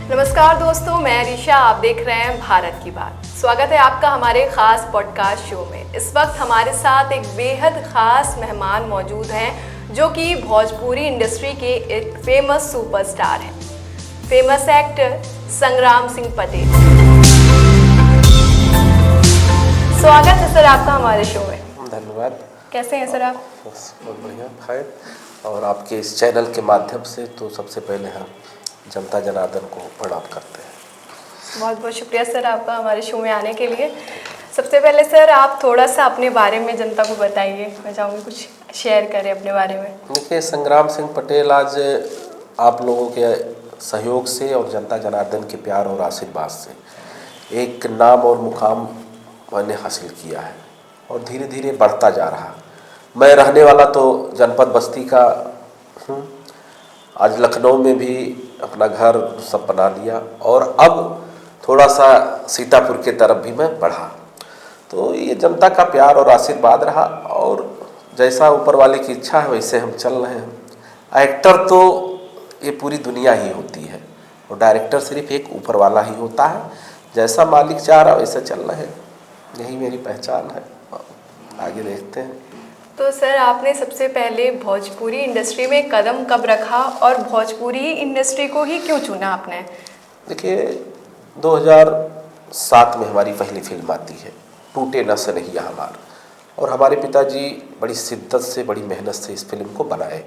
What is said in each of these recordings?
नमस्कार दोस्तों, मैं रिशा। आप देख रहे हैं भारत की बात। स्वागत है आपका हमारे खास पॉडकास्ट शो में। इस वक्त हमारे साथ एक बेहद खास मेहमान मौजूद हैं जो कि भोजपुरी इंडस्ट्री के एक फेमस सुपरस्टार हैं, फेमस एक्टर संग्राम सिंह पटेल। स्वागत है सर आपका हमारे शो में। धन्यवाद। कैसे हैं सर आप? बहुत बढ़िया, खैर। और आपके इस चैनल के माध्यम से तो सबसे पहले हम जनता जनार्दन को प्रणाम करते हैं। बहुत बहुत शुक्रिया सर आपका हमारे शो में आने के लिए। सबसे पहले सर आप थोड़ा सा अपने बारे में जनता को बताइए। मैं चाहूँगी कुछ शेयर करें अपने बारे में। देखिए, संग्राम सिंह पटेल आज आप लोगों के सहयोग से और जनता जनार्दन के प्यार और आशीर्वाद से एक नाम और मुकाम मैंने हासिल किया है और धीरे धीरे बढ़ता जा रहा। मैं रहने वाला तो जनपद बस्ती का हूँ। आज लखनऊ में भी अपना घर सब बना लिया और अब थोड़ा सा सीतापुर के तरफ भी मैं बढ़ा। तो ये जनता का प्यार और आशीर्वाद रहा और जैसा ऊपर वाले की इच्छा है वैसे हम चल रहे हैं। एक्टर तो ये पूरी दुनिया ही होती है और डायरेक्टर सिर्फ एक ऊपर वाला ही होता है। जैसा मालिक चाह रहा वैसे चल रहे हैं, यही मेरी पहचान है। आगे देखते हैं। तो सर आपने सबसे पहले भोजपुरी इंडस्ट्री में कदम कब रखा और भोजपुरी इंडस्ट्री को ही क्यों चुना आपने? देखिए, 2007 में हमारी पहली फिल्म आती है, टूटे न सनहिया हमार। और हमारे पिताजी बड़ी शिद्दत से, बड़ी मेहनत से इस फिल्म को बनाए।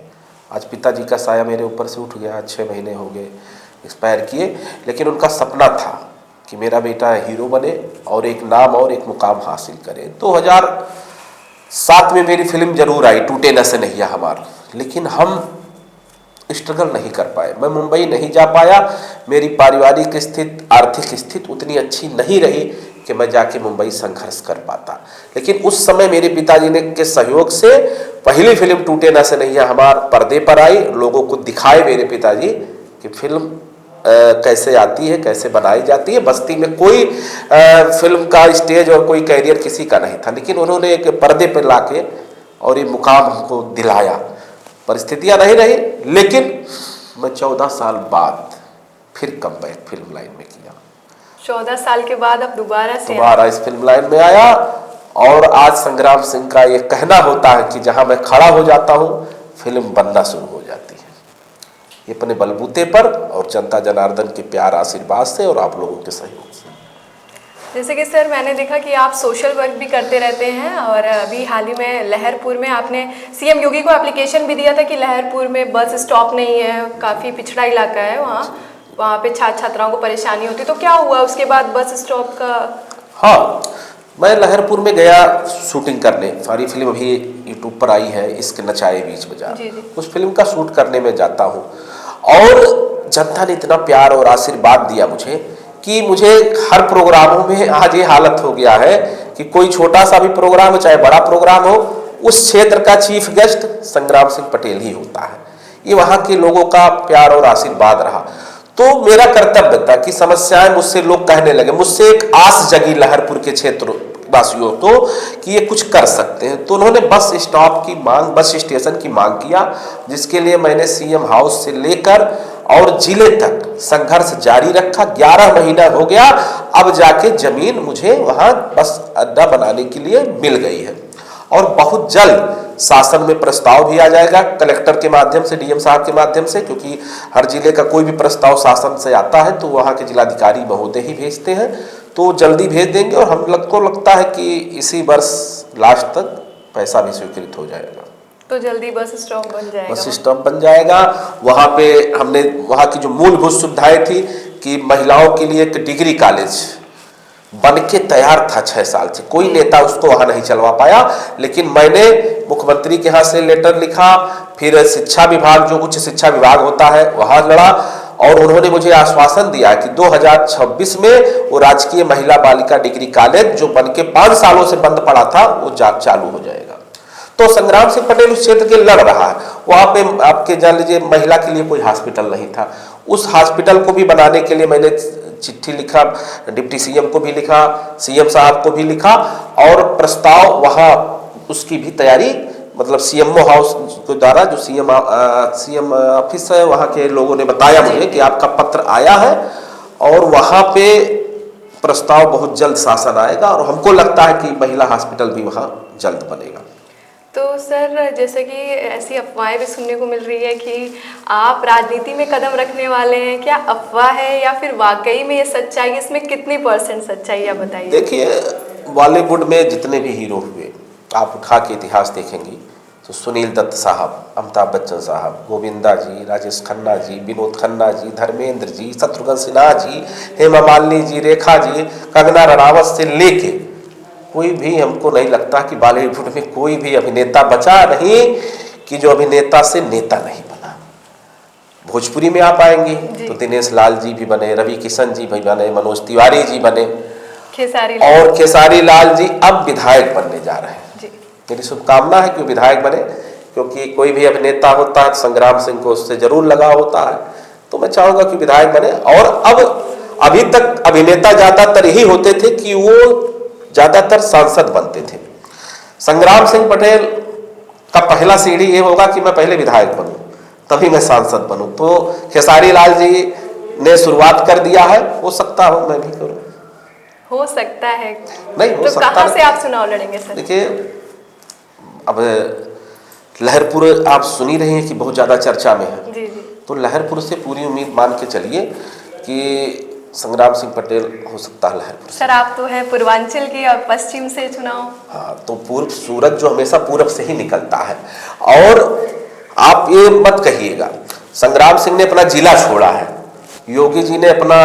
आज पिताजी का साया मेरे ऊपर से उठ गया, 6 महीने हो गए एक्सपायर किए, लेकिन उनका सपना था कि मेरा बेटा हीरो बने और एक नाम और एक मुकाम हासिल करे। 2007 में मेरी फिल्म जरूर आई, टूटे न सनहिया हमार, लेकिन हम स्ट्रगल नहीं कर पाए। मैं मुंबई नहीं जा पाया। मेरी पारिवारिक स्थिति, आर्थिक स्थिति उतनी अच्छी नहीं रही कि मैं जाके मुंबई संघर्ष कर पाता। लेकिन उस समय मेरे पिताजी ने के सहयोग से पहली फिल्म टूटे न सनहिया हमार पर्दे पर आई। लोगों को दिखाए मेरे पिताजी कि फिल्म कैसे आती है, कैसे बनाई जाती है। बस्ती में कोई फिल्म का स्टेज और कोई कैरियर किसी का नहीं था, लेकिन उन्होंने एक पर्दे पर लाके और ये मुकाम हमको दिलाया। परिस्थितियां नहीं रही, लेकिन मैं 14 साल बाद फिर कमबैक फिल्म लाइन में किया। 14 साल के बाद अब दोबारा इस फिल्म लाइन में आया। और आज संग्राम सिंह का ये कहना होता है कि जहां मैं खड़ा हो जाता हूं फिल्म बनना शुरू हो जाती है। ये अपने बलबूते पर और जनता जनार्दन के प्यार आशीर्वाद से और आप लोगों के सहयोग से। जैसे कि सर मैंने देखा कि आप सोशल वर्क भी करते रहते हैं और अभी हाल ही में लहरपुर में आपने सीएम योगी को एप्लीकेशन भी दिया था कि लहरपुर में बस स्टॉप नहीं है, काफ़ी पिछड़ा इलाका है वहाँ पे छात्र छात्राओं को परेशानी होती। तो क्या हुआ उसके बाद बस स्टॉप का? हाँ, मैं लहरपुर में गया शूटिंग करने। सारी फिल्म अभी यूट्यूब पर आई है, इसके नचाए बीच बाजार। उस फिल्म का शूट करने में जाता हूँ और जनता ने इतना प्यार और आशीर्वाद दिया मुझे कि मुझे हर प्रोग्रामों में आज ये हालत हो गया है कि कोई छोटा सा भी प्रोग्राम हो चाहे बड़ा प्रोग्राम हो, उस क्षेत्र का चीफ गेस्ट संग्राम सिंह पटेल ही होता है। ये वहाँ के लोगों का प्यार और आशीर्वाद रहा। तो मेरा कर्तव्य था कि समस्याएं मुझसे लोग कहने लगे, मुझसे एक आस जगी लहरपुर के क्षेत्र वासियों को कि ये कुछ कर सकते हैं। तो उन्होंने बस स्टॉप की मांग, बस स्टेशन की मांग किया, जिसके लिए मैंने सीएम हाउस से लेकर और जिले तक संघर्ष जारी रखा। 11 महीना हो गया, अब जाके जमीन मुझे वहां बस अड्डा बनाने के लिए मिल गई है और बहुत जल्द शासन में प्रस्ताव भी आ जाएगा कलेक्टर के माध्यम से, डीएम साहब के माध्यम से, क्योंकि हर जिले का कोई भी प्रस्ताव शासन से आता है तो वहाँ के जिलाधिकारी महोदय ही भेजते हैं। तो जल्दी भेज देंगे और हम लोग को लगता है कि इसी वर्ष लास्ट तक पैसा भी स्वीकृत हो जाएगा। तो जल्दी बस स्टॉप बन जाएगा? बस स्टॉप बन जाएगा। वहाँ पे हमने वहाँ की जो मूलभूत सुविधाएं थी कि महिलाओं के लिए एक डिग्री कॉलेज बन के तैयार था 6 साल से, कोई नेता उसको वहाँ नहीं चलवा पाया। लेकिन मैंने मुख्यमंत्री के यहाँ से लेटर लिखा, फिर शिक्षा विभाग, जो उच्च शिक्षा विभाग होता है, वहाँ लड़ा और उन्होंने मुझे आश्वासन दिया कि 2026 में वो राजकीय महिला बालिका डिग्री कॉलेज जो बन के 5 सालों से बंद पड़ा था वो चालू हो जाएगा। तो संग्राम सिंह पटेल उस क्षेत्र के लड़ रहा है। वहाँ पे आपके जान लीजिए महिला के लिए कोई हॉस्पिटल नहीं था, उस हॉस्पिटल को भी बनाने के लिए मैंने चिट्ठी लिखा, डिप्टी सीएम को भी लिखा, सीएम साहब को भी लिखा और प्रस्ताव वहाँ उसकी भी तैयारी, मतलब सीएमओ हाउस के द्वारा जो सीएम ऑफिस है वहाँ के लोगों ने बताया मुझे कि आपका पत्र आया है और वहाँ पे प्रस्ताव बहुत जल्द शासन आएगा और हमको लगता है कि महिला हॉस्पिटल भी वहाँ जल्द बनेगा। तो सर जैसे कि ऐसी अफवाहें भी सुनने को मिल रही है कि आप राजनीति में कदम रखने वाले हैं, क्या अफवाह है या फिर वाकई में ये सच्चाई है? इसमें कितनी % सच्चाई है बताइए। देखिए, बॉलीवुड में जितने भी हीरो हुए आप उठा के इतिहास देखेंगी तो सुनील दत्त साहब, अमिताभ बच्चन साहब, गोविंदा जी, राजेश खन्ना जी, विनोद खन्ना जी, धर्मेंद्र जी, शत्रुघ्न सिन्हा जी, हेमा मालिनी जी, रेखा जी, कंगना रनावत से लेके कोई भी, हमको नहीं लगता कि बॉलीवुड में कोई भी अभिनेता बचा नहीं कि जो अभिनेता से नेता नहीं बना। भोजपुरी में आप आएंगे तो दिनेश लाल जी भी बने, रवि किशन जी भी बने, मनोज तिवारी जी बने, और खेसारी लाल जी अब विधायक बनने जा रहे हैं। मेरी शुभकामना है कि विधायक बने, क्योंकि कोई भी अभिनेता होता है संग्राम सिंह को उससे जरूर लगाव होता है, तो मैं चाहूंगा कि विधायक बने। और अब अभी तक अभिनेता ज्यादातर यही होते थे कि वो ज्यादातर सांसद बनते थे। संग्राम सिंह पटेल का पहला सीढ़ी ये होगा कि मैं पहले विधायक बनूं तभी मैं सांसद बनूं। तो खेसारी लाल जी ने शुरुआत कर दिया है, हो सकता हो मैं भी करूं। हो सकता है नहीं हो तो सकता कहाँ से आप चुनाव लड़ेंगे सर? देखिए, अब लहरपुर आप सुनी रही हैं कि बहुत ज्यादा चर्चा में है। जी। तो लहरपुर से पूरी उम्मीद मान के चलिए कि संग्राम सिंह पटेल हो सकता है लहरपुर। सर आप तो है पूर्वांचल की और पश्चिम से चुनाव। हाँ, तो पूर्व सूरज जो हमेशा पूरब से ही निकलता है। और आप ये मत कहिएगा, संग्राम सिंह ने अपना जिला छोड़ा है, योगी जी ने अपना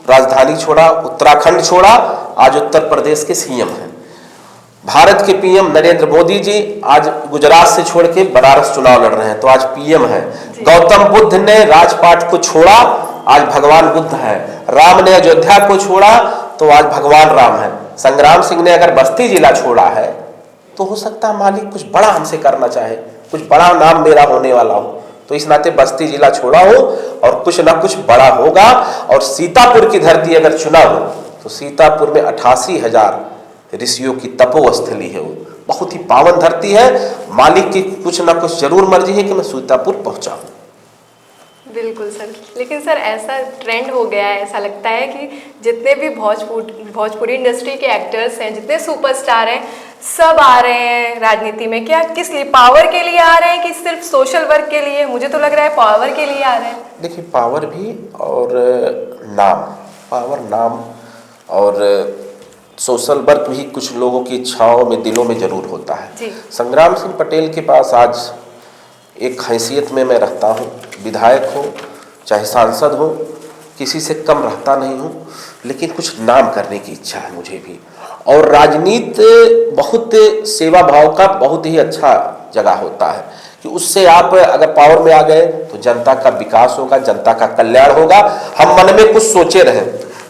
राजधानी छोड़ा, उत्तराखंड छोड़ा, आज उत्तर प्रदेश के सीएम हैं। भारत के पीएम नरेंद्र मोदी जी आज गुजरात से छोड़ के बनारस चुनाव लड़ रहे हैं, तो आज पीएम है। गौतम बुद्ध ने राजपाट को छोड़ा, आज भगवान बुद्ध है। राम ने अयोध्या को छोड़ा, तो आज भगवान राम है। संग्राम सिंह ने अगर बस्ती जिला छोड़ा है तो हो सकता है मालिक कुछ बड़ा हमसे करना चाहे, कुछ बड़ा नाम मेरा होने वाला हो, तो इस नाते बस्ती जिला छोड़ा हो और कुछ ना कुछ बड़ा होगा। और सीतापुर की धरती अगर चुना हो तो सीतापुर में 88,000 ऋषियों की तपोस्थली है, वो बहुत ही पावन धरती है। मालिक की कुछ ना कुछ जरूर मर्जी है कि मैं सीतापुर पहुंचा। बिल्कुल सर, लेकिन सर ऐसा ट्रेंड हो गया है, ऐसा लगता है कि जितने भी भोजपुरी इंडस्ट्री के एक्टर्स हैं, जितने सुपरस्टार हैं, सब आ रहे हैं राजनीति में। क्या किस लिए, पावर के लिए आ रहे हैं कि सिर्फ सोशल वर्क के लिए? मुझे तो लग रहा है पावर के लिए आ रहे हैं। देखिए, पावर भी और नाम, पावर नाम और सोशल वर्क भी कुछ लोगों की इच्छाओं में, दिलों में जरूर होता है। संग्राम सिंह पटेल के पास आज एक हैसियत में मैं रहता हूँ, विधायक हो चाहे सांसद हो, किसी से कम रहता नहीं हूँ, लेकिन कुछ नाम करने की इच्छा है मुझे भी। और राजनीति बहुत सेवा भाव का बहुत ही अच्छा जगह होता है कि उससे आप अगर पावर में आ गए तो जनता का विकास होगा, जनता का कल्याण होगा। हम मन में कुछ सोचे रहे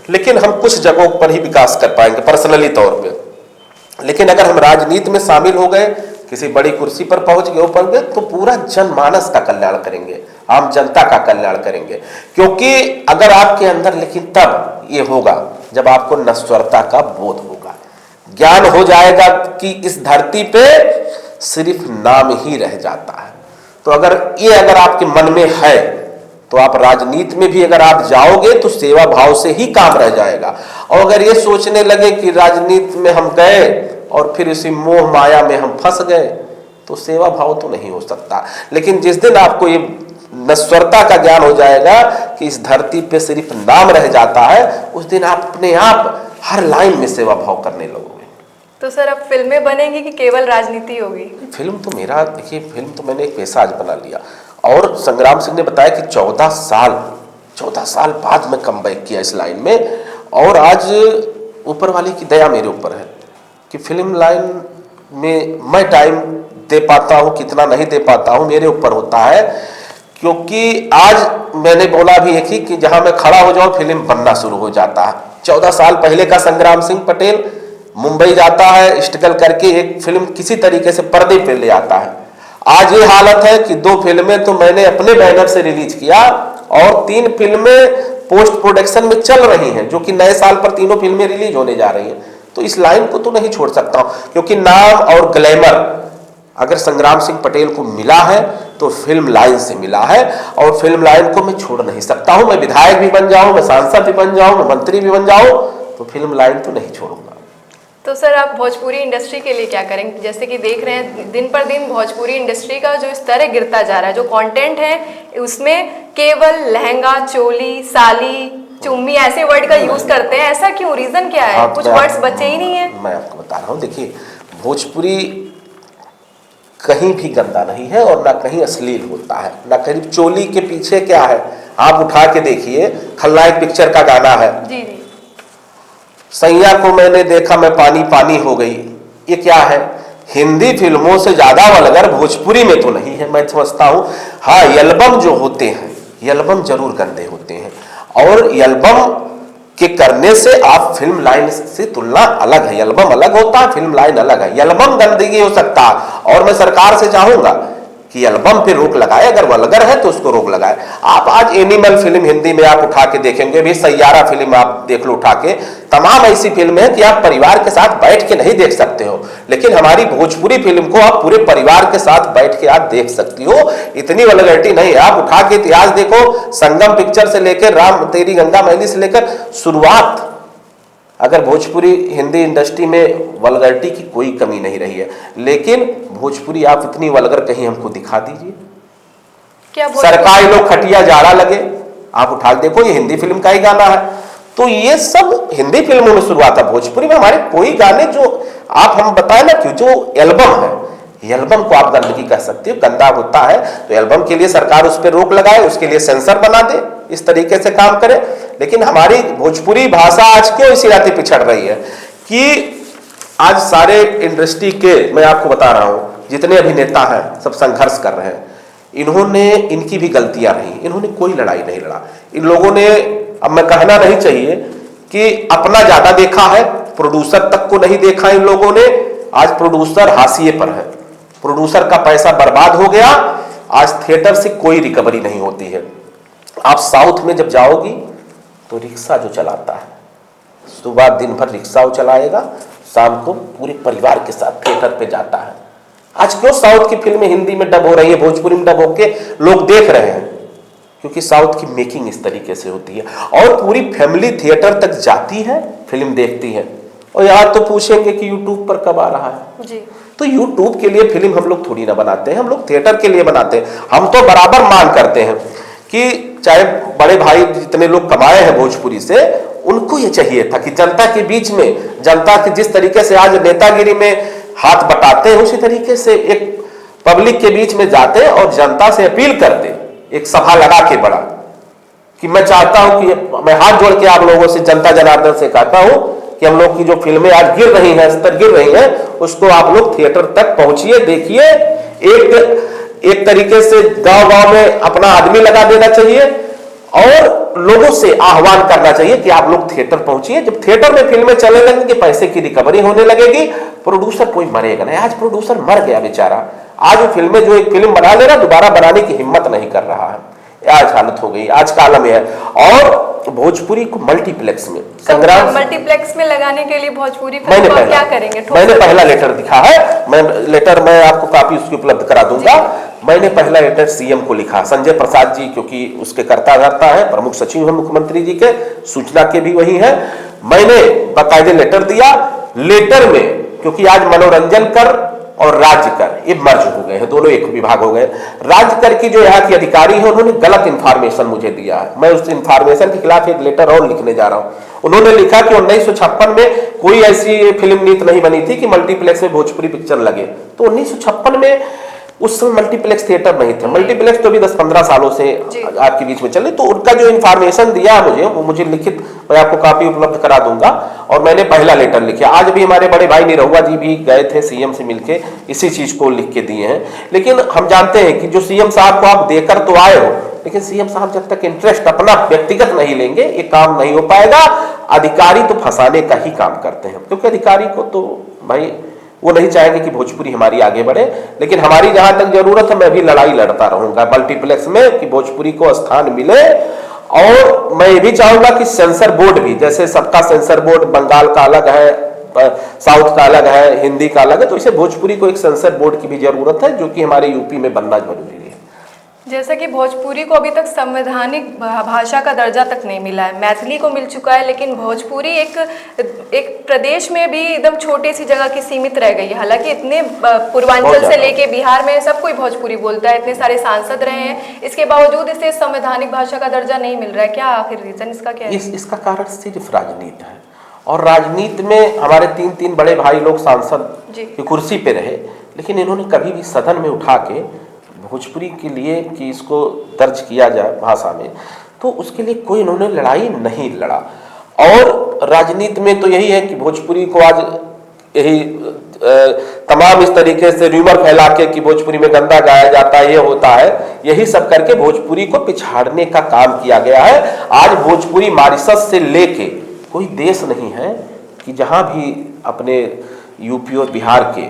लेकिन हम कुछ जगहों पर ही विकास कर पाएंगे पर्सनली तौर पे, लेकिन अगर हम राजनीति में शामिल हो गए, किसी बड़ी कुर्सी पर पहुंच गए तो पूरा जनमानस का कल्याण करेंगे, आम जनता का कल्याण करेंगे। क्योंकि अगर आपके अंदर, लेकिन तब ये होगा जब आपको नश्वरता का बोध होगा, ज्ञान हो जाएगा कि इस धरती पे सिर्फ नाम ही रह जाता है। तो अगर आपके मन में है तो आप राजनीति में भी अगर आप जाओगे तो सेवा भाव से ही काम रह जाएगा। और अगर ये सोचने लगे कि राजनीति में हम गए और फिर इसी मोह माया में हम फंस गए तो सेवा भाव तो नहीं हो सकता। लेकिन जिस दिन आपको ये नश्वरता का ज्ञान हो जाएगा कि इस धरती पे सिर्फ नाम रह जाता है, उस दिन आप अपने आप हर लाइन में सेवा भाव करने लगोगे। तो सर अब फिल्में बनेंगी कि केवल राजनीति होगी? फिल्म तो मेरा, देखिए, फिल्म तो मैंने एक पेशा आज बना लिया। और संग्राम सिंह ने बताया कि 14 साल बाद मैं कमबैक किया इस लाइन में। और आज ऊपर वाले की दया मेरे ऊपर है कि फिल्म लाइन में मैं टाइम दे पाता हूँ, कितना नहीं दे पाता हूँ, मेरे ऊपर होता है। क्योंकि आज मैंने बोला भी है कि जहां मैं खड़ा हो जाऊं फिल्म बनना शुरू हो जाता है। 14 साल पहले का संग्राम सिंह पटेल मुंबई जाता है, स्ट्रगल करके एक फिल्म किसी तरीके से पर्दे पे ले आता है। आज ये हालत है कि 2 फिल्में तो मैंने अपने बैनर से रिलीज किया और 3 फिल्में पोस्ट प्रोडक्शन में चल रही हैं, जो कि नए साल पर तीनों फिल्में रिलीज होने जा रही हैं। तो इस लाइन को तो नहीं छोड़ सकता हूं, क्योंकि नाम और ग्लैमर अगर संग्राम सिंह पटेल को मिला है तो फिल्म लाइन से मिला है, और फिल्म लाइन को मैं छोड़ नहीं सकता हूं। मैं विधायक भी बन जाऊं, मैं सांसद भी बन जाऊं, मैं मंत्री भी बन जाऊं, तो फिल्म लाइन तो नहीं छोड़ूंगा। तो सर आप भोजपुरी इंडस्ट्री के लिए क्या करेंगे? जैसे कि देख रहे हैं दिन पर दिन भोजपुरी इंडस्ट्री का जो स्तर है गिरता जा रहा है, जो कंटेंट है उसमें केवल लहंगा, चोली, साली, चुम्मी ऐसे वर्ड का यूज करते हैं, ऐसा क्यों? रीजन क्या है? कुछ वर्ड्स बचे ही नहीं है। मैं आपको बता रहा हूँ, देखिए भोजपुरी कहीं भी गंदा नहीं है और ना कहीं अश्लील होता है, ना कहीं। चोली के पीछे क्या है आप उठा के देखिए, खलनायक पिक्चर का गाना है, जी जी, सैया को मैंने देखा मैं पानी पानी हो गई, ये क्या है? हिंदी फिल्मों से ज्यादा वल्गर भोजपुरी में तो नहीं है, मैं समझता हूं। हाँ, एल्बम जो होते हैं, एल्बम जरूर गंदे होते हैं, और एल्बम के करने से आप फिल्म लाइन से तुलना अलग है। एल्बम अलग होता है, फिल्म लाइन अलग है। एल्बम गंदगी हो सकता है, और मैं सरकार से चाहूंगा कि एल्बम पे रोक लगाए, अगर वल्गर है तो उसको रोक लगाए। आप आज एनिमल फिल्म हिंदी में आप उठा के देखेंगे, भी सैयारा फिल्म आप देख लो उठा के, तमाम ऐसी फिल्में हैं कि आप परिवार के साथ बैठ के नहीं देख सकते हो, लेकिन हमारी भोजपुरी फिल्म को आप पूरे परिवार के साथ बैठ के आप देख सकती हो। इतनी वल्गैरिटी नहीं है। आप उठा के इतिहास देखो, संगम पिक्चर से लेकर राम तेरी गंगा मैली से लेकर शुरुआत, अगर भोजपुरी हिंदी इंडस्ट्री में वल्गैरिटी की कोई कमी नहीं रही है, लेकिन भोजपुरी आप इतनी वल्गर कहीं हमको दिखा दीजिए। क्या सरकारी लोग खटिया जाड़ा लगे, आप उठा देखो, ये हिंदी फिल्म का ही गाना है। तो ये सब हिंदी फिल्मों में शुरुआत है। भोजपुरी में हमारे कोई गाने जो आप हम बताए ना, क्यों जो एल्बम है, एल्बम को आप गंदगी कह सकते हो, गंदा होता है, तो एल्बम के लिए सरकार उस पर रोक लगाए, उसके लिए सेंसर बना दे, इस तरीके से काम करे। लेकिन हमारी भोजपुरी भाषा आज क्यों इसी रात पिछड़ रही है कि आज सारे इंडस्ट्री के, मैं आपको बता रहा हूं, जितने अभिनेता हैं सब संघर्ष कर रहे हैं। इन्होंने, इनकी भी गलतियां रही, इन्होंने कोई लड़ाई नहीं लड़ा। इन लोगों ने, अब मैं कहना नहीं चाहिए कि अपना ज्यादा देखा है, प्रोड्यूसर तक को नहीं देखा इन लोगों ने। आज प्रोड्यूसर हाशिए पर है, प्रोड्यूसर का पैसा बर्बाद हो गया। आज थिएटर से कोई रिकवरी नहीं होती है। आप साउथ में जब जाओगी तो रिक्शा जो चलाता है, सुबह दिन भर रिक्शा चलाएगा, शाम को पूरे परिवार के साथ थिएटर पे जाता है। आज क्यों साउथ की फिल्में हिंदी में डब हो रही है, भोजपुरी में डब होके लोग देख रहे हैं? क्योंकि साउथ की मेकिंग इस तरीके से होती है, और पूरी फैमिली थिएटर तक जाती है, फिल्म देखती है। और यार तो पूछेंगे कि यूट्यूब पर कब आ रहा है जी। तो यूट्यूब के लिए फिल्म हम लोग थोड़ी ना बनाते हैं, हम लोग थिएटर के लिए बनाते हैं। हम तो बराबर मांग करते हैं कि चाहे बड़े भाई जितने लोग कमाए हैं भोजपुरी से, उनको ये चाहिए था कि जनता के बीच में, जनता के जिस तरीके से आज नेतागिरी में हाथ बटाते हैं, उसी तरीके से एक पब्लिक के बीच में जाते और जनता से अपील करते, एक सभा लगा के बड़ा, कि मैं चाहता हूं कि मैं हाथ जोड़ के आप लोगों से, जनता जनार्दन से कहता हूं कि हम लोग की जो फिल्में आज गिर रही हैं, स्तर गिर रही हैं, उसको आप लोग थिएटर तक पहुंचिए, देखिए। एक तरीके से गांव-गांव में अपना आदमी लगा देना चाहिए और लोगों से आह्वान करना चाहिए कि आप लोग थिएटर पहुंचिए। जब थिएटर में फिल्में चलने लगेंगी, पैसे की रिकवरी होने लगेगी, प्रोड्यूसर कोई मरेगा नहीं। आज प्रोड्यूसर मर गया बेचारा। आज वो फिल्में, जो एक फिल्म बना ले रहा, दोबारा बनाने की हिम्मत नहीं कर रहा है। आज हालत हो गई, आज का आलम है। और भोजपुरी को मल्टीप्लेक्स में, संग्राम मल्टीप्लेक्स में लगाने के लिए भोजपुरी फिल्म को क्या करेंगे? मैंने पहला लेटर लिखा है, मैं आपको काफी उसकी उपलब्ध करा दूंगा। मैंने पहला लेटर सीएम को लिखा, संजय प्रसाद जी, क्योंकि उसके कर्ता धर्ता है, प्रमुख सचिव है मुख्यमंत्री जी के, सूचना के भी वही है। मैंने बाकायदे लेटर दिया। लेटर में, क्योंकि आज मनोरंजन कर और राज्य कर ये मर्ज हो गए हैं, दोनों एक विभाग हो गए। राज्य कर की जो यहाँ की अधिकारी है, उन्होंने गलत इंफॉर्मेशन मुझे दिया है। मैं उस इंफॉर्मेशन के खिलाफ एक लेटर और लिखने जा रहा हूँ। उन्होंने लिखा कि 1956 में कोई ऐसी फिल्म नीति नहीं बनी थी कि मल्टीप्लेक्स में भोजपुरी पिक्चर लगे। तो 1956 में उस समय मल्टीप्लेक्स थिएटर नहीं थे। मल्टीप्लेक्स तो भी 10-15 सालों से आपके बीच में चले। तो उनका जो इंफॉर्मेशन दिया मुझे, वो मुझे लिखित, मैं आपको काफी उपलब्ध करा दूंगा। और मैंने पहला लेटर लिखा। आज भी हमारे बड़े भाई निरहुआ जी भी गए थे सीएम से मिलके, इसी चीज को लिख के दिए हैं। लेकिन हम जानते हैं कि जो सीएम साहब को आप देकर तो आए हो, लेकिन सीएम साहब जब तक इंटरेस्ट अपना व्यक्तिगत नहीं लेंगे, ये काम नहीं हो पाएगा। अधिकारी तो फंसाने का ही काम करते हैं, क्योंकि अधिकारी को तो भाई वो नहीं चाहेंगे कि भोजपुरी हमारी आगे बढ़े। लेकिन हमारी जहां तक जरूरत है, मैं भी लड़ाई लड़ता रहूंगा मल्टीप्लेक्स में कि भोजपुरी को स्थान मिले। और मैं ये भी चाहूंगा कि सेंसर बोर्ड भी, जैसे सबका सेंसर बोर्ड बंगाल का अलग है, साउथ का अलग है, हिंदी का अलग है, तो इसे भोजपुरी को एक सेंसर बोर्ड की भी जरूरत है, जो कि हमारे यूपी में बनना जरूरी है। जैसा कि भोजपुरी को अभी तक संवैधानिक भाषा का दर्जा तक नहीं मिला है, मैथिली को मिल चुका है, लेकिन भोजपुरी एक प्रदेश में भी एकदम छोटी सी जगह की सीमित रह गई है। हालांकि इतने पूर्वांचल से लेके बिहार में सब कोई भोजपुरी बोलता है, इतने सारे सांसद रहे हैं, इसके बावजूद इसे संवैधानिक भाषा का दर्जा नहीं मिल रहा है। क्या आखिर रीजन इसका क्या है? इसका कारण सिर्फ राजनीति है, और राजनीति में हमारे तीन बड़े भाई लोग सांसद की कुर्सी पे रहे, लेकिन इन्होंने कभी भी सदन में उठा के भोजपुरी के लिए कि इसको दर्ज किया जाए भाषा में, तो उसके लिए कोई इन्होंने लड़ाई नहीं लड़ा। और राजनीति में तो यही है कि भोजपुरी को आज यही तमाम इस तरीके से र्यूमर फैला के कि भोजपुरी में गंदा गाया जाता है, ये होता है, यही सब करके भोजपुरी को पिछाड़ने का काम किया गया है। आज भोजपुरी मॉरिशस से लेके कोई देश नहीं है कि जहाँ भी अपने यूपी और बिहार के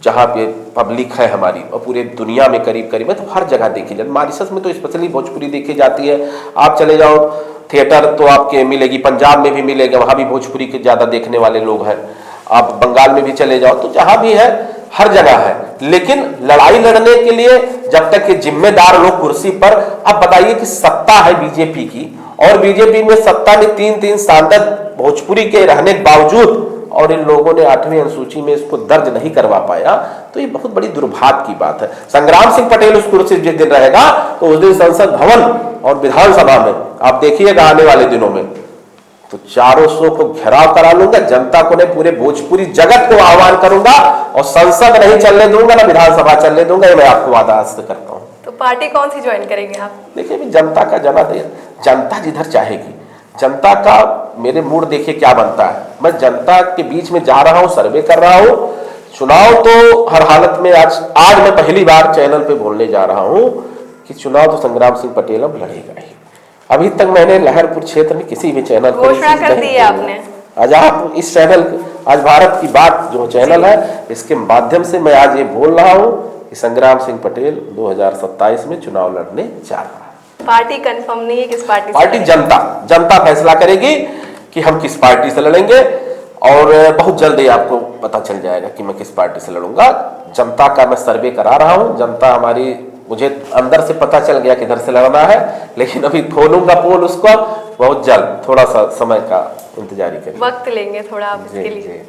जहाँ पे पब्लिक है हमारी, और पूरे दुनिया में करीब करीब है, तो हर जगह देखी जाती, मॉरिशस में तो स्पेशली भोजपुरी देखी जाती है। आप चले जाओ थिएटर तो आपके मिलेगी, पंजाब में भी मिलेगा, वहाँ भी भोजपुरी के ज़्यादा देखने वाले लोग हैं। आप बंगाल में भी चले जाओ, तो जहाँ भी है हर जगह है। लेकिन लड़ाई लड़ने के लिए जब तक ये जिम्मेदार लोग कुर्सी पर, अब बताइए कि सत्ता है बीजेपी की, और बीजेपी में सत्ता में तीन सांसद भोजपुरी के रहने के बावजूद, और इन लोगों ने 8वीं अनुसूची में इसको दर्ज नहीं करवा पाया, तो ये बहुत बड़ी दुर्भाग्य की बात है। संग्राम सिंह पटेल उस कुर्सी जिस दिन रहेगा, तो उस दिन संसद भवन और विधानसभा में आप देखिएगा आने वाले दिनों में, तो 400 को घेराव करा लूंगा, जनता को नहीं पूरे भोजपुरी जगत को आह्वान करूंगा, और संसद नहीं चलने दूंगा ना विधानसभा चलने दूंगा, ये मैं आपको वादा करता हूँ। तो पार्टी कौन सी ज्वाइन करेंगे आप? देखिए, जनता का जनादेश, जनता जिधर चाहेगी, जनता का मेरे मूड देखिए क्या बनता है। मैं जनता के बीच में जा रहा हूं, सर्वे कर रहा हूं। चुनाव तो हर हालत में आज मैं पहली बार चैनल पे बोलने जा रहा हूं कि चुनाव तो संग्राम सिंह पटेल अब लड़ेगा ही। अभी तक मैंने लहरपुर क्षेत्र में किसी भी चैनल पर घोषणा कर दी है आपने। आज आप इस चैनल, आज भारत की बात जो चैनल है, इसके माध्यम से मैं आज ये बोल रहा हूं कि संग्राम सिंह पटेल 2027 में चुनाव लड़ने जा रहा है। पार्टी कंफर्म नहीं है किस पार्टी से? पार्टी जनता फैसला करेगी कि हम किस पार्टी से लड़ेंगे, और बहुत जल्द ही आपको पता चल जाएगा कि मैं किस पार्टी से लड़ूंगा। जनता का मैं सर्वे करा रहा हूं, जनता हमारी, मुझे अंदर से पता चल गया किधर से लड़ना है, लेकिन अभी खोलूंगा पोल उसको बहुत जल्द, थोड़ा सा समय का इंतजार करिए, वक्त लेंगे थोड़ा आप इसके लिए।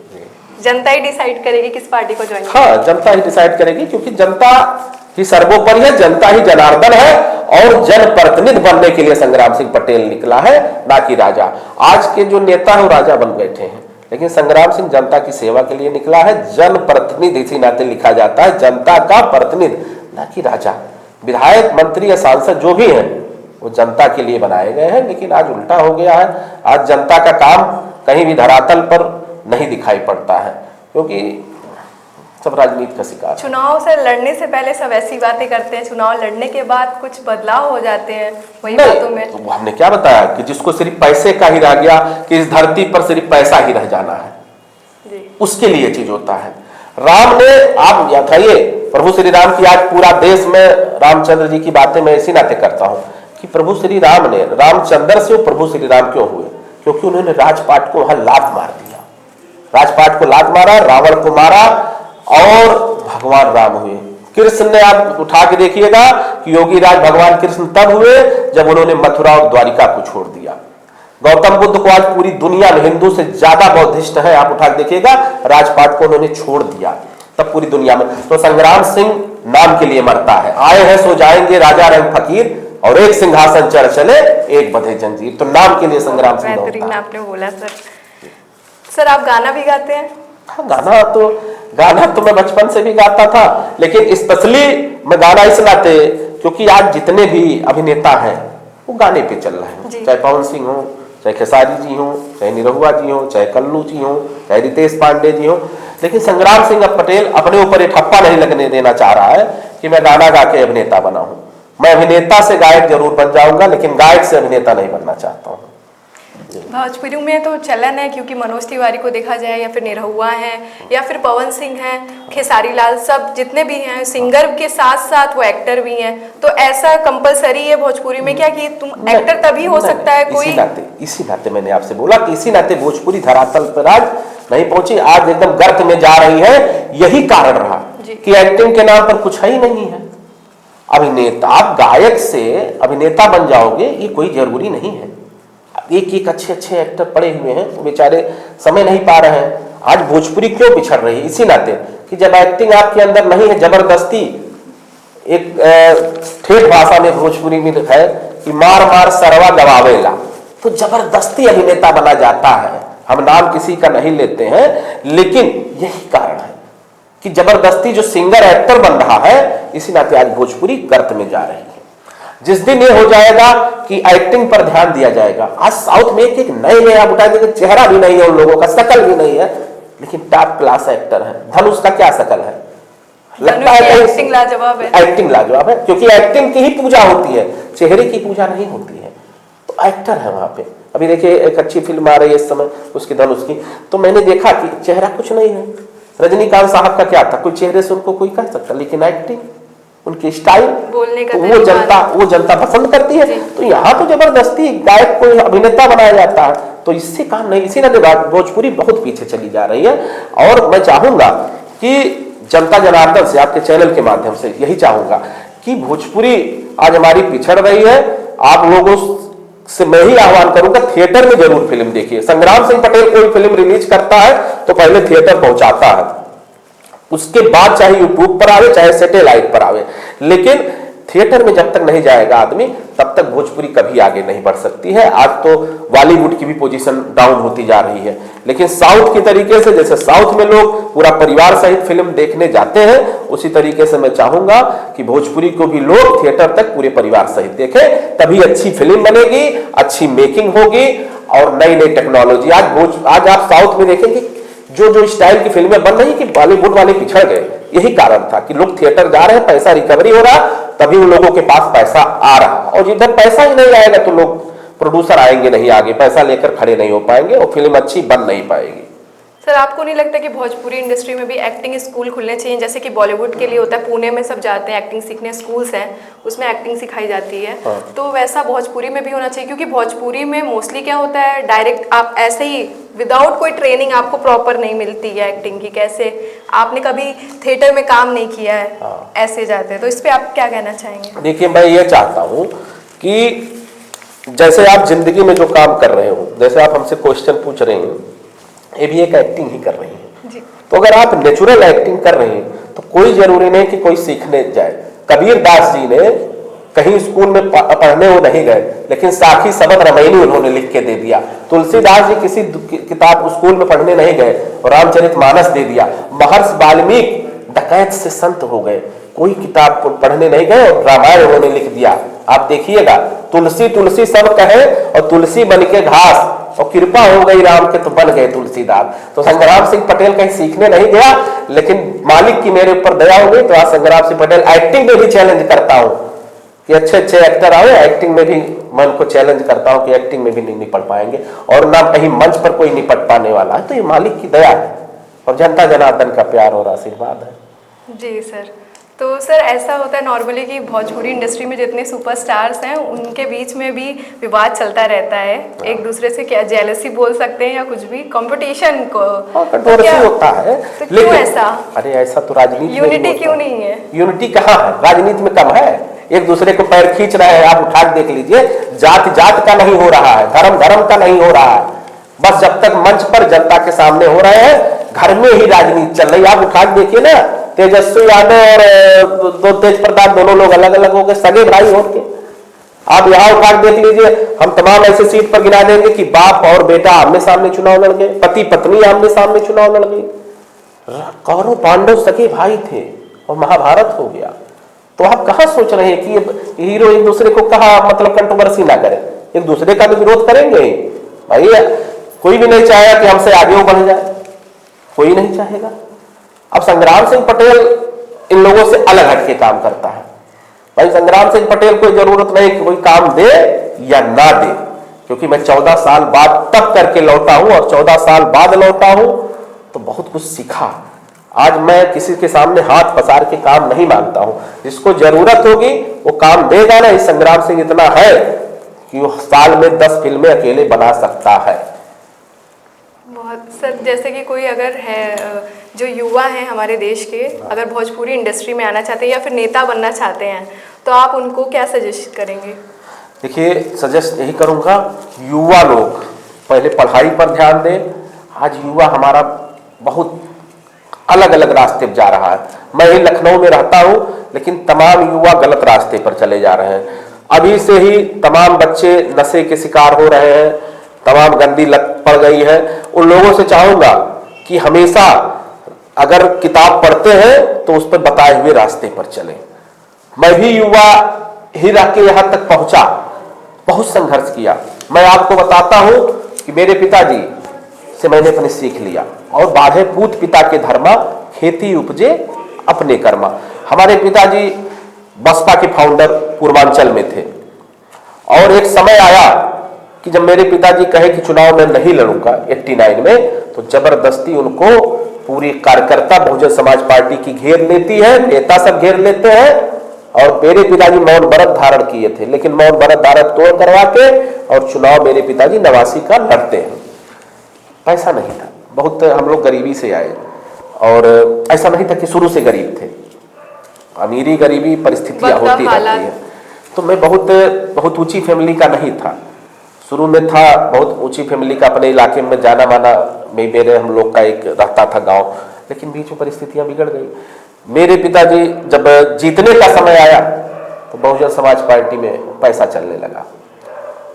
जनता ही डिसाइड करेगी किस पार्टी को ज्वाइन? हाँ, जनता ही डिसाइड करेगी, क्योंकि जनता ही सर्वोपरि है, जनता ही जनार्दन है, और जनप्रतिनिधि बनने के लिए संग्राम सिंह पटेल निकला है, ना कि राजा। आज के जो नेता है वो राजा बन बैठे हैं, लेकिन संग्राम सिंह जनता की सेवा के लिए निकला है। जनप्रतिनिधि इसी नाते लिखा जाता है, जनता का प्रतिनिधि, ना कि राजा। विधायक, मंत्री या सांसद जो भी हैं वो जनता के लिए बनाए गए हैं, लेकिन आज उल्टा हो गया है। आज जनता का काम कहीं भी धरातल पर नहीं दिखाई पड़ता है, क्योंकि सब राजनीति का शिकार। चुनाव से लड़ने से पहले सब ऐसी बातें करते हैं, चुनाव लड़ने के बाद कुछ बदलाव हो जाते हैं वही बातों में। तो हमने क्या बताया कि जिसको सिर्फ पैसे का ही रह गया कि इस धरती पर सिर्फ पैसा ही रह जाना है जी, उसके लिए चीज होता है। राम ने, आप याद आइए, प्रभु श्री राम की आज पूरा देश में रामचंद्र जी की बातें मैं इसी नाते करता हूँ कि प्रभु श्री राम ने, रामचंद्र से प्रभु श्री राम क्यों हुए? क्योंकि उन्होंने राजपाट को वहां लात मार दिया, राजपाट को लात मारा, रावण को मारा, और भगवान राम हुए। कृष्ण ने, आप उठा के देखिएगा कि योगी राज भगवान कृष्ण तब हुए जब उन्होंने मथुरा और द्वारिका को छोड़ दिया। गौतम बुद्ध को आज पूरी दुनिया में हिंदू से ज्यादा बौद्धिस्ट है, आप उठा के देखिएगा, राजपाट को उन्होंने छोड़ दिया तब पूरी दुनिया में। तो संग्राम सिंह नाम के लिए मरता है, आए हैं सो जाएंगे राजा रंग फकीर, और एक सिंहासन चढ़ चले एक बंधे जंजीर। तो नाम के लिए संग्राम सिंह बेहतरीन आपने बोला सर। आप गाना भी गाते हैं? हाँ, गाना तो मैं बचपन से भी गाता था, लेकिन स्पेशली मैं गाना इस नाते क्योंकि आज जितने भी अभिनेता हैं वो गाने पे चल रहे हैं, चाहे पवन सिंह हो, चाहे खेसारी जी हो, चाहे निरहुआ जी हो, चाहे कल्लू जी हो, चाहे रितेश पांडे जी हो। लेकिन संग्राम सिंह पटेल अपने ऊपर ये ठप्पा नहीं लगने देना चाह रहा है कि मैं गाना गा के अभिनेता बना हूं। मैं अभिनेता से गायक जरूर बन जाऊंगा, लेकिन गायक से अभिनेता नहीं बनना चाहता हूँ। भोजपुरी में तो चलन है, क्योंकि मनोज तिवारी को देखा जाए, या फिर निरहुआ हैं, या फिर पवन सिंह हैं, खेसारी लाल, सब जितने भी हैं सिंगर के साथ साथ वो एक्टर भी हैं। तो ऐसा कंपलसरी है भोजपुरी में क्या कि तुम एक्टर तभी हो सकता है कोई? इसी नाते मैंने आपसे बोला कि इसी नाते भोजपुरी धरातल पर आज नहीं पहुंची, आज एकदम गर्त में जा रही है। यही कारण रहा कि एक्टिंग के नाम पर कुछ है ही नहीं है। अभिनेता, आप गायक से अभिनेता बन जाओगे ये कोई जरूरी नहीं है। एक एक अच्छे अच्छे एक्टर पड़े हुए हैं, वो बेचारे समय नहीं पा रहे हैं। आज भोजपुरी क्यों पिछड़ रही है? इसी नाते कि जब एक्टिंग आपके अंदर नहीं है, जबरदस्ती एक ठेठ भाषा में भोजपुरी में है कि मार मार सरवा गवावेला, तो जबरदस्ती अभिनेता बना जाता है। हम नाम किसी का नहीं लेते हैं, लेकिन यही कारण है कि जबरदस्ती जो सिंगर एक्टर बन रहा है, इसी नाते आज भोजपुरी गर्त में जा रही है। जिस दिन ये हो जाएगा कि एक्टिंग पर ध्यान दिया जाएगा, आज साउथ में एक नए नए आप उठा देंगे, चेहरा भी नहीं है उन लोगों का, शकल भी नहीं है, लेकिन टॉप क्लास एक्टर है। धनुष का क्या शकल है? लगता है एक्टिंग लाजवाब है। एक्टिंग लाजवाब है, क्योंकि एक्टिंग की ही पूजा होती है, चेहरे की पूजा नहीं होती है। तो एक्टर है वहां पे। अभी देखिए एक अच्छी फिल्म आ रही है इस समय उसकी, धनुष की, तो मैंने देखा कि चेहरा कुछ नहीं है। रजनीकांत साहब का क्या था, कोई चेहरे से उनको कोई कह सकता, लेकिन एक्टिंग, उनकी स्टाइल, बोलने का वो जनता पसंद करती है। तो यहाँ तो जबरदस्ती गायक को अभिनेता बनाया जाता है, तो इससे काम नहीं। इसी तरह भोजपुरी बहुत पीछे चली जा रही है। और मैं चाहूंगा कि जनता जनार्दन से, आपके चैनल के माध्यम से यही चाहूंगा कि भोजपुरी आज हमारी पिछड़ रही है। आप लोगों से मैं ही आह्वान करूंगा, थिएटर में जरूर फिल्म देखिए। संग्राम सिंह पटेल कोई फिल्म रिलीज करता है तो पहले थिएटर पहुंचाता है, उसके बाद चाहे यूट्यूब पर आवे चाहे सैटेलाइट पर आवे, लेकिन थिएटर में जब तक नहीं जाएगा आदमी, तब तक भोजपुरी कभी आगे नहीं बढ़ सकती है। आज तो बॉलीवुड की भी पोजीशन डाउन होती जा रही है, लेकिन साउथ की तरीके से, जैसे साउथ में लोग पूरा परिवार सहित फिल्म देखने जाते हैं, उसी तरीके से मैं चाहूंगा कि भोजपुरी को भी लोग थिएटर तक पूरे परिवार सहित देखें, तभी अच्छी फिल्म बनेगी, अच्छी मेकिंग होगी और नई नई टेक्नोलॉजी। आज आप साउथ में देखेंगे जो स्टाइल की फिल्में बन रही कि बॉलीवुड वाले पिछड़ गए, यही कारण था कि लोग थिएटर जा रहे हैं, पैसा रिकवरी हो रहा, तभी उन लोगों के पास पैसा आ रहा। और जिधर पैसा ही नहीं आएगा तो लोग, प्रोड्यूसर आएंगे नहीं आगे, पैसा लेकर खड़े नहीं हो पाएंगे और फिल्म अच्छी बन नहीं पाएगी। सर, आपको नहीं लगता कि भोजपुरी इंडस्ट्री में भी एक्टिंग स्कूल खुलने चाहिए, जैसे कि बॉलीवुड के लिए होता है, पुणे में सब जाते हैं एक्टिंग सीखने, स्कूल्स हैं उसमें एक्टिंग सिखाई जाती है। तो वैसा भोजपुरी में भी होना चाहिए, क्योंकि भोजपुरी में मोस्टली क्या होता है, डायरेक्ट आप ऐसे ही विदाउट कोई ट्रेनिंग आपको प्रॉपर नहीं मिलती है एक्टिंग की। कैसे आपने कभी थिएटर में काम नहीं किया है, ऐसे जाते हैं, तो इस पर आप क्या कहना चाहेंगे? देखिए, मैं ये चाहता हूँ कि जैसे आप जिंदगी में जो काम कर रहे हो, जैसे आप हमसे क्वेश्चन पूछ रहे हैं, ये भी एक एक्टिंग ही कर रही है। तो अगर आप नेचुरल एक्टिंग कर रहे हैं तो कोई जरूरी नहीं कि कोई सीखने जाए। कबीर दास जी ने कहीं स्कूल में पढ़ने वो नहीं गए, लेकिन साखी सबद रामायणी उन्होंने लिख के दे दिया। तुलसीदास जी किसी किताब स्कूल में पढ़ने नहीं गए और रामचरितमानस दे दिया। महर्षि वाल्मीकि डकैत से संत हो गए, कोई किताब पढ़ने नहीं गए और रामायण उन्होंने लिख दिया। आप देखिएगा, तुलसी तुलसी सब कहे और तुलसी बन के घास, और कृपा हो गई राम के तो बन गए तुलसीदास। तो संग्राम सिंह पटेल कहीं सीखने नहीं गया, लेकिन मालिक की मेरे ऊपर दया हो गई, तो आज संग्राम सिंह पटेल एक्टिंग में भी चैलेंज करता हूं कि अच्छे अच्छे एक्टर आए, एक्टिंग में भी मैं उनको चैलेंज करता हूं कि एक्टिंग में भी नहीं निपट पाएंगे और ना कहीं मंच पर कोई निपट पाने वाला है। तो ये मालिक की दया है और जनता जनार्दन का प्यार और आशीर्वाद है। जी सर। तो सर, ऐसा होता है नॉर्मली कि भोजपुरी इंडस्ट्री में जितने सुपरस्टार्स हैं उनके बीच में भी विवाद चलता रहता है, एक दूसरे से क्या जेलसी बोल सकते हैं या कुछ भी, कंपटीशन को कंट्रोवर्सी होता है। तो क्यों ऐसा? अरे ऐसा तो राजनीति यूनिटी क्यों नहीं है? यूनिटी कहाँ है? राजनीति में कम है, एक दूसरे को पैर खींच रहे हैं। आप उठा के देख लीजिए, जात जात का नहीं हो रहा है, धर्म धर्म का नहीं हो रहा है। बस जब तक मंच पर जनता के सामने हो रहे हैं, घर में ही राजनीति चल रही है। आप उठा के देखिए ना, तेजस्वी यादव और दो तेज प्रताप, दोनों लोग अलग अलग हो गए, सगे भाई होंगे। आप यहाँ उठा के देख लीजिए, हम तमाम ऐसे सीट पर गिना देंगे कि बाप और बेटा आमने सामने चुनाव लड़ गए, पति पत्नी आमने सामने चुनाव लड़ गए। कौरव पांडव सगे भाई थे और महाभारत हो गया। तो आप कहाँ सोच रहे हैं कि हीरो एक दूसरे को कहा मतलब कंट्रोवर्सी ना करे, एक दूसरे का भी विरोध करेंगे भाई। कोई भी नहीं चाहेगा कि हमसे आगे वो बढ़ जाए, कोई नहीं चाहेगा। अब संग्राम सिंह पटेल इन लोगों से अलग हटके काम करता है। भाई संग्राम सिंह पटेल को जरूरत नहीं कि कोई काम दे या ना दे, क्योंकि मैं 14 साल बाद तब करके लौटा हूं और 14 साल बाद लौटा हूं तो बहुत कुछ सीखा। आज मैं किसी के सामने हाथ पसार के काम नहीं मांगता हूं, जिसको जरूरत होगी वो काम देगा ना। इस संग्राम सिंह इतना है कि वो साल में 10 फिल्में अकेले बना सकता है। सर जैसे कि कोई अगर है जो युवा हैं हमारे देश के, अगर भोजपुरी इंडस्ट्री में आना चाहते हैं या फिर नेता बनना चाहते हैं, तो आप उनको क्या सजेस्ट करेंगे? देखिए, सजेस्ट यही करूँगा, युवा लोग पहले पढ़ाई पर ध्यान दें। आज युवा हमारा बहुत अलग अलग रास्ते पर जा रहा है। मैं ही लखनऊ में रहता हूँ, लेकिन तमाम युवा गलत रास्ते पर चले जा रहे हैं। अभी से ही तमाम बच्चे नशे के शिकार हो रहे हैं, तमाम गंदी लत पड़ गई है। उन लोगों से चाहूँगा कि हमेशा अगर किताब पढ़ते हैं तो उस पर बताए हुए रास्ते पर चलें। मैं भी युवा ही रह के यहाँ तक पहुँचा, बहुत संघर्ष किया। मैं आपको बताता हूँ कि मेरे पिताजी से मैंने अपने सीख लिया, और बाढ़े पूत पिता के धर्मा, खेती उपजे अपने कर्मा। हमारे पिताजी बसपा के फाउंडर पूर्वांचल में थे, और एक समय आया कि जब मेरे पिताजी कहे कि चुनाव में नहीं लड़ूंगा 89 में, तो जबरदस्ती उनको पूरी कार्यकर्ता बहुजन समाज पार्टी की घेर लेती है, नेता सब घेर लेते हैं, और मेरे पिताजी मौन व्रत धारण किए थे, लेकिन मौन व्रत धारण तोड़ करवा के और चुनाव मेरे पिताजी 89 का लड़ते हैं। पैसा नहीं था, बहुत हम लोग गरीबी से आए, और ऐसा नहीं था कि शुरू से गरीब थे, अमीरी गरीबी परिस्थितियां होती रहती है। तो मैं बहुत ऊंची फैमिली का नहीं था, शुरू में था बहुत ऊंची फैमिली का, अपने इलाके में जाना माना में मेरे हम लोग का एक रहता था गांव, लेकिन बीच में परिस्थितियां बिगड़ गई। मेरे पिताजी जब जीतने का समय आया तो बहुजन समाज पार्टी में पैसा चलने लगा।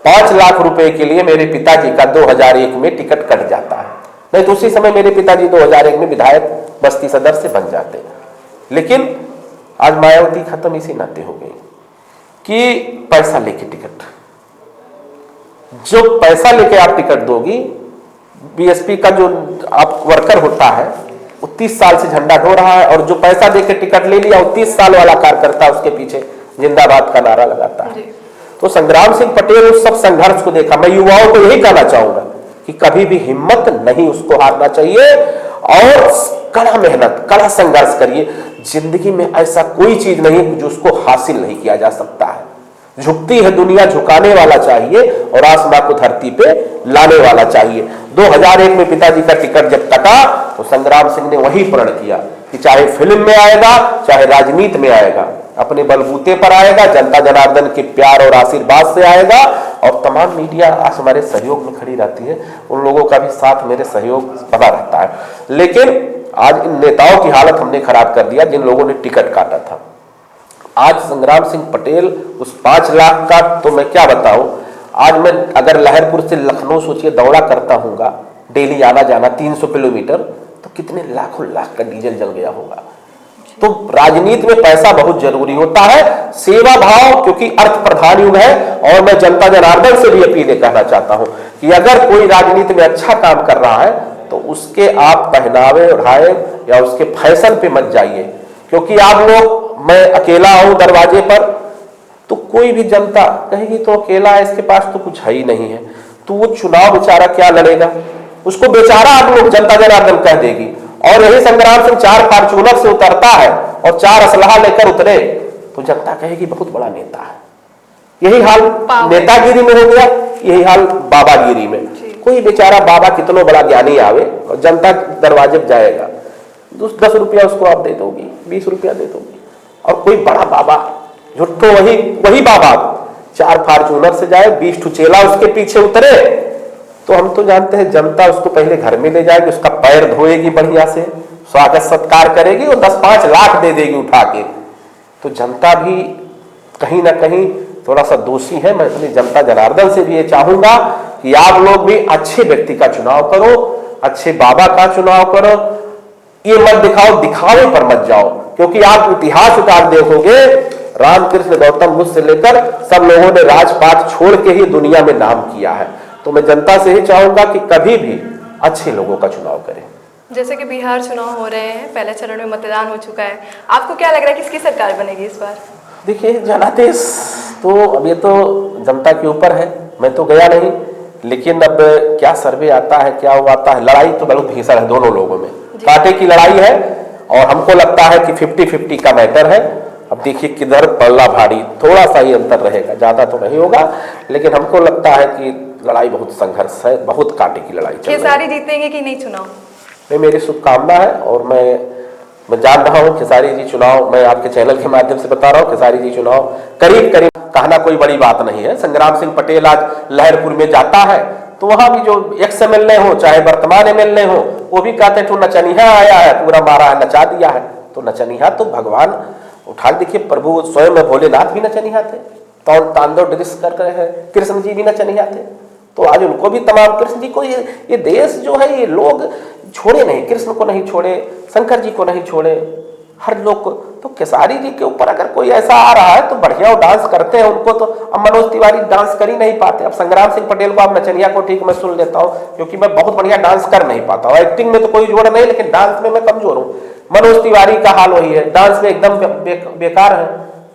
5 लाख रुपए के लिए मेरे पिताजी का 2001 में टिकट कट जाता है, नहीं तो उसी समय मेरे पिताजी 2001 में विधायक बस्ती सदर से बन जाते। लेकिन आज मायावती खत्म इसी नाते हो गई कि पैसा लेके टिकट, जो पैसा लेके आप टिकट दोगी, बीएसपी का जो आप वर्कर होता है वो 30 साल से झंडा ढो रहा है, और जो पैसा देके टिकट ले लिया वो 30 साल वाला कार्यकर्ता उसके पीछे जिंदाबाद का नारा लगाता है। तो संग्राम सिंह पटेल उस सब संघर्ष को देखा। मैं युवाओं को यही कहना चाहूंगा कि कभी भी हिम्मत नहीं उसको हारना चाहिए, और कड़ा मेहनत, कड़ा संघर्ष करिए। जिंदगी में ऐसा कोई चीज नहीं जो उसको हासिल नहीं किया जा सकता है। झुकती है दुनिया, झुकाने वाला चाहिए, और आसमां को धरती पे लाने वाला चाहिए। 2001 में पिताजी का टिकट जब कटा तो संग्राम सिंह ने वही प्रण किया कि चाहे फिल्म में आएगा, चाहे राजनीति में आएगा, अपने बलबूते पर आएगा, जनता जनार्दन के प्यार और आशीर्वाद से आएगा। और तमाम मीडिया आज हमारे सहयोग में खड़ी रहती है, उन लोगों का भी साथ मेरे सहयोग बना रहता है। लेकिन आज इन नेताओं की हालत हमने खराब कर दिया जिन लोगों ने टिकट काटा था। आज संग्राम सिंह पटेल उस 5 लाख का, तो मैं क्या बताऊं, आज मैं अगर लहरपुर से लखनऊ सोचिए दौड़ा करता हूँगा, डेली आना जाना 300 किलोमीटर, तो कितने लाखों लाख का डीजल जल गया होगा। तो राजनीति में पैसा बहुत जरूरी होता है, सेवा भाव, क्योंकि अर्थ प्रधान युग है। और मैं जनता जनार्दन से भी अपील कहना चाहता हूं कि अगर कोई राजनीति में अच्छा काम कर रहा है तो उसके आप पहनावे ओढ़ाए या उसके फैशन पे मत जाइए, क्योंकि आप लोग, मैं अकेला हूं दरवाजे पर, तो कोई भी जनता कहेगी तो अकेला है, इसके पास तो कुछ है ही नहीं है, तो वो चुनाव बेचारा क्या लड़ेगा, उसको बेचारा आप लोग जनता जनार्दन कह देगी। और यही संग्राम सिंह 4 फॉर्च्यूनर से उतरता है और 4 असलहा लेकर उतरे तो जनता कहेगी बहुत बड़ा नेता है। यही हाल नेतागिरी में हो गया, यही हाल बाबागिरी में। कोई बेचारा बाबा कितना बड़ा ज्ञानी आवे और जनता दरवाजे पर जाएगा, 10 रुपया उसको आप दे दोगी, 20 रुपया दे दोगी, और कोई बड़ा बाबा झुट्ठो वही बाबा 4 फॉर्च्यूनर से जाए, 20 चेला उसके पीछे उतरे, तो हम तो जानते हैं जनता उसको पहले घर में ले जाएगी, उसका पैर धोएगी, बढ़िया से स्वागत सत्कार करेगी और 10-5 लाख दे देगी उठा के। तो जनता भी कहीं ना कहीं थोड़ा सा दोषी है। मैं अपनी जनता जनार्दन से भी ये चाहूंगा कि आप लोग भी अच्छे व्यक्ति का चुनाव करो, अच्छे बाबा का चुनाव करो, ये मत दिखाओ, दिखावे पर मत जाओ, क्योंकि आप इतिहास उतार देखोगे, रामकृष्ण गौतम बुद्ध से लेकर सब लोगों ने राजपाट छोड़ के ही दुनिया में नाम किया है। तो मैं जनता से ही चाहूंगा कि कभी भी अच्छे लोगों का चुनाव करें। जैसे कि बिहार चुनाव हो रहे हैं, पहले चरण में मतदान हो चुका है, आपको क्या लग रहा है किसकी सरकार बनेगी इस बार? देखिए, जनादेश तो अब ये तो जनता के ऊपर है, मैं तो गया नहीं, लेकिन अब क्या सर्वे आता है, क्या वो आता है, लड़ाई तो बहुत भीषण है दोनों लोगों में, कांटे की लड़ाई है, और हमको लगता है कि 50-50 का मैटर है। अब देखिए किधर पड़ला भारी, थोड़ा सा ही अंतर रहेगा, ज्यादा तो नहीं होगा, लेकिन हमको लगता है कि लड़ाई बहुत संघर्ष है, बहुत कांटे की लड़ाई चल रही है। खेसारी जीतेंगे कि नहीं चुनाव? मेरी शुभकामना है और मैं जान रहा हूँ खेसारी जी चुनाव, मैं आपके चैनल के माध्यम से बता रहा हूँ, खेसारी जी चुनाव करीब करीब कहना कोई बड़ी बात नहीं है। संग्राम सिंह पटेल आज लहरपुर में जाता है तो वहां भी जो एक्स एमएलए हो चाहे वर्तमान एमएलए हो, वो भी कहते हैं तो नचनिया आया है, पूरा मारा है, नचा दिया है। तो नचनिया तो भगवान उठा, देखिए प्रभु स्वयं भोलेनाथ भी नचनिया थे, तो तांडव नृत्य कर रहे हैं, कृष्ण जी भी नचनिया थे। तो आज उनको भी तमाम, कृष्ण जी को ये देश जो है, ये लोग छोड़े नहीं, कृष्ण को नहीं छोड़े, शंकर जी को नहीं छोड़े, हर लोग को। तो खेसारी जी के ऊपर अगर कोई ऐसा आ रहा है तो बढ़िया, वो डांस करते हैं, उनको तो अब मनोज तिवारी डांस कर ही नहीं पाते। अब संग्राम सिंह पटेल को, आप नचनिया को ठीक मैं सुन लेता हूँ क्योंकि मैं बहुत बढ़िया डांस कर नहीं पाता हूँ, एक्टिंग में तो कोई जोड़ नहीं, लेकिन डांस में मैं कमजोर हूँ। मनोज तिवारी का हाल वही है, डांस में एकदम बेकार है।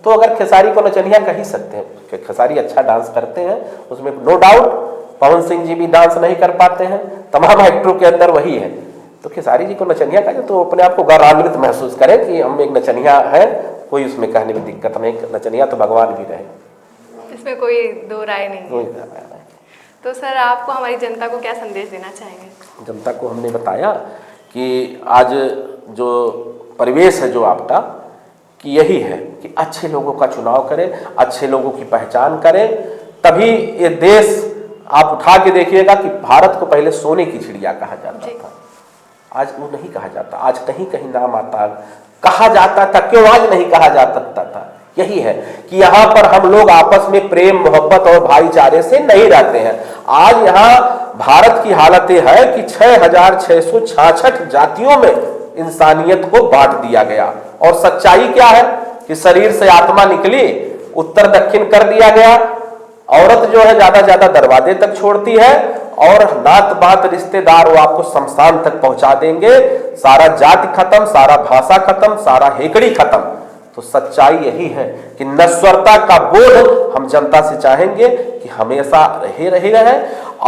तो अगर खेसारी को नचनिया कह ही सकते हैं, खेसारी अच्छा डांस करते हैं, उसमें नो डाउट। पवन सिंह जी भी डांस नहीं कर पाते हैं, तमाम एक्टरों के अंदर वही है। तो खेसारी जी को नचनिया कहे तो अपने आप को गौरवान्वित महसूस करें कि हम एक नचनिया है, कोई उसमें कहने में दिक्कत नहीं, नचनिया तो भगवान भी रहे, इसमें कोई दो राय नहीं है। तो सर आपको हमारी जनता को क्या संदेश देना चाहेंगे? जनता को हमने बताया कि आज जो परिवेश है जो आपका, कि यही है कि अच्छे लोगों का चुनाव करें, अच्छे लोगों की पहचान करें, तभी ये देश, आप उठा के देखिएगा कि भारत को पहले सोने की चिड़िया कहा जाता था, आज वो नहीं कहा जाता। आज कहीं कहीं नाम आता, कहा जाता था, क्यों आज नहीं कहा जा सकता था? यही है कि यहाँ पर हम लोग आपस में प्रेम मोहब्बत और भाईचारे से नहीं रहते हैं। आज यहाँ भारत की हालत यह है कि 6,666 जातियों में इंसानियत को बांट दिया गया, और सच्चाई क्या है कि शरीर से आत्मा निकली, उत्तर दक्षिण कर दिया गया। औरत जो है ज्यादा दरवाजे तक छोड़ती है, और नात बात रिश्तेदार वो आपको शमशान तक पहुंचा देंगे। सारा जाति खत्म, सारा भाषा खत्म, सारा हेकड़ी खत्म। तो सच्चाई यही है कि नश्वरता का बोध हम जनता से चाहेंगे कि हमेशा रहे।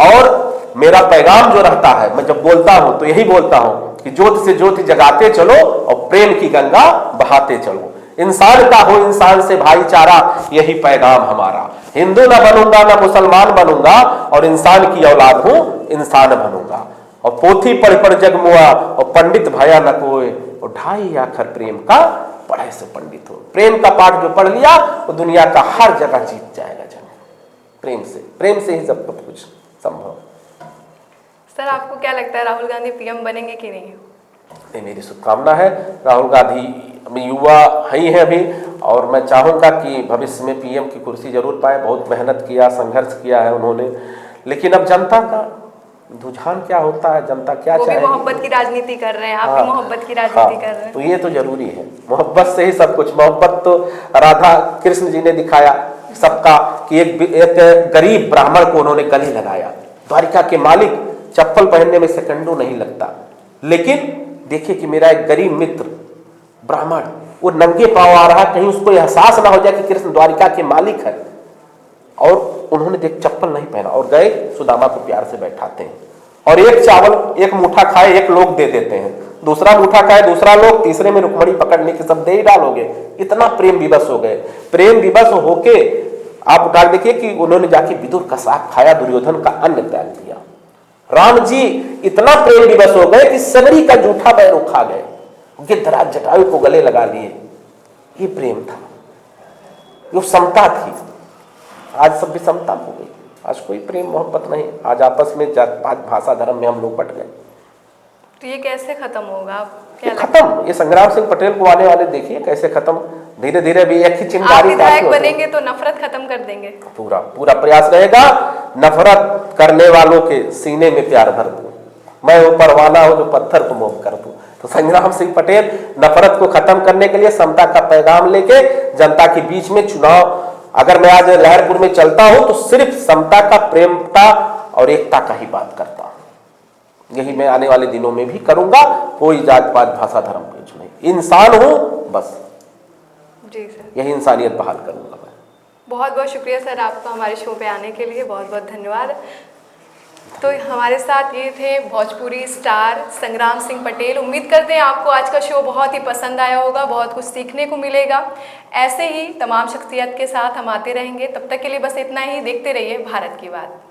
और मेरा पैगाम जो रहता है, मैं जब बोलता हूं तो यही बोलता हूं कि ज्योति से ज्योति जगाते चलो और प्रेम की गंगा बहाते चलो। इंसान का हो इंसान से भाईचारा, यही पैगाम हमारा। हिंदू ना बनूंगा ना मुसलमान बनूंगा, और इंसान की औलाद हूं, इंसान बनूंगा। और पोथी पढ़ जग मुआ, और पंडित भया न कोई, और ढाई आखर प्रेम का पढ़े से पंडित हो। प्रेम का पाठ जो पढ़ लिया वो दुनिया का हर जगह जीत जाएगा। जन प्रेम से ही सब कुछ संभव। सर आपको क्या लगता है राहुल गांधी पीएम बनेंगे कि नहीं? मेरी शुभकामना है, राहुल गांधी युवा ही है अभी, और मैं चाहूँगा कि भविष्य में पीएम की कुर्सी जरूर पाए। बहुत मेहनत किया, संघर्ष किया है उन्होंने, लेकिन अब जनता का रुझान क्या होता है, जनता क्या चाहेगी। मोहब्बत की राजनीति कर रहे हैं, आप मोहब्बत की राजनीति कर रहे हैं, तो ये तो जरूरी है। मोहब्बत से ही सब कुछ, मोहब्बत तो राधा कृष्ण जी ने दिखाया सबका, कि एक गरीब ब्राह्मण को उन्होंने गले लगाया। द्वारिका के मालिक चप्पल पहनने में सेकंडों नहीं लगता, लेकिन देखिए कि मेरा एक गरीब मित्र ब्राह्मण वो नंगे पांव आ रहा, कहीं उसको एहसास ना हो जाए कि कृष्ण द्वारिका के मालिक है, और उन्होंने देख चप्पल नहीं पहना और गए सुदामा को प्यार से बैठाते हैं, और एक चावल एक मुठ्ठा खाए एक लोग दे देते हैं, दूसरा मुठ्ठा खाए दूसरा लोग, तीसरे में रुक्मणी पकड़ने के सब दे ही डालोगे। इतना प्रेम विवश हो गए। प्रेम विवश होके आप उठा देखिए कि उन्होंने जाके विदुर का साग खाया, दुर्योधन का अन्न त्याग दिया। राम जी इतना प्रेम विवश हो गए कि सबरी का जूठा बैरों खा गए, गिद्धराज जटायु को गले लगा लिए। ये प्रेम था, ये समता थी। आज सब विषमता हो गई, आज कोई प्रेम मोहब्बत नहीं। आज आपस में जात पात भाषा धर्म में हम लोग बट गए। तो ये कैसे खत्म होगा? क्या खत्म, ये संग्राम सिंह पटेल को आने वाले देखिए कैसे खत्म, धीरे धीरे भी एक ही चिंगारी विधायक बनेंगे तो नफरत खत्म कर देंगे। पूरा प्रयास रहेगा, नफरत करने वालों के सीने में प्यार भर दूं। मैं वो परवाना हूं जो पत्थर को मोह कर दूं। तो संग्राम सिंह पटेल नफरत को खत्म करने के लिए समता का पैगाम लेके जनता के बीच में चुनाव, अगर मैं आज लहरपुर में चलता हूं तो सिर्फ समता का, प्रेमता और एकता का ही बात करता हूं। यही मैं आने वाले दिनों में भी करूंगा। कोई जात पात भाषा धर्म कुछ नहीं, इंसान हूं बस। जी सर, यही इंसानियत बहाल करूंगा मैं। बहुत बहुत शुक्रिया सर आपका हमारे शो पे आने के लिए, बहुत बहुत धन्यवाद। तो हमारे साथ ये थे भोजपुरी स्टार संग्राम सिंह पटेल। उम्मीद करते हैं आपको आज का शो बहुत ही पसंद आया होगा, बहुत कुछ सीखने को मिलेगा। ऐसे ही तमाम शख्सियत के साथ हम आते रहेंगे। तब तक के लिए बस इतना ही। देखते रहिए भारत की बात।